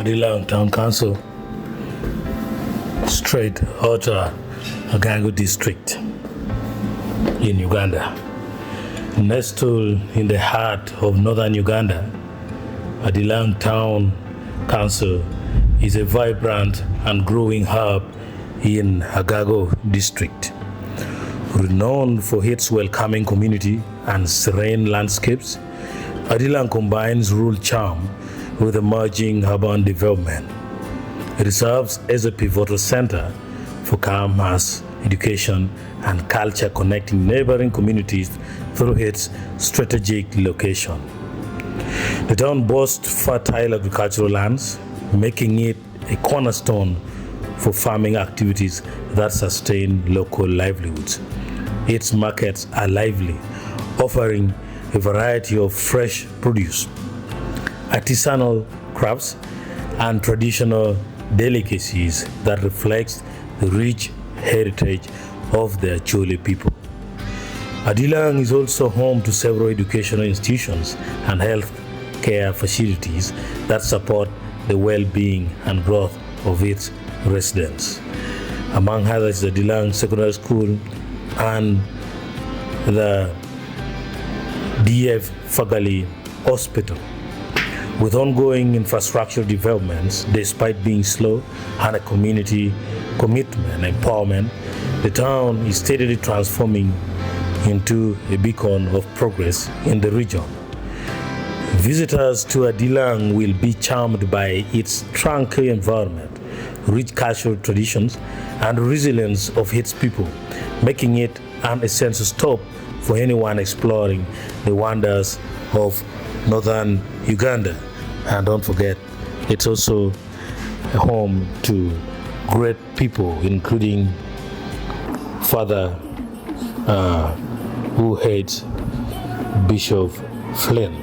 Adilang Town Council, straight out of Bagungu district in Uganda. Nestled in the heart of northern Uganda, Adilang Town Council is a vibrant and growing hub in Agago district. Renowned for its welcoming community and serene landscapes, Adilang combines rural charm with emerging urban development. It serves as a pivotal center for commerce, education, and culture, connecting neighboring communities through its strategic location. The town boasts fertile agricultural lands, making it a cornerstone for farming activities that sustain local livelihoods. Its markets are lively, offering a variety of fresh produce, artisanal crafts, and traditional delicacies that reflect the rich heritage of the Acholi people. Adilang is also home to several educational institutions and health care facilities that support the well-being and growth of its residents. Among others, the Adilang Secondary School and the DF Fagali Hospital. With ongoing infrastructure developments, despite being slow, and a community commitment and empowerment, the town is steadily transforming into a beacon of progress in the region. Visitors to Adilang will be charmed by its tranquil environment, rich cultural traditions, and resilience of its people, making it an essential stop for anyone exploring the wonders of northern Uganda. And don't forget, it's also a home to great people, including Father who hates Bishop Flynn.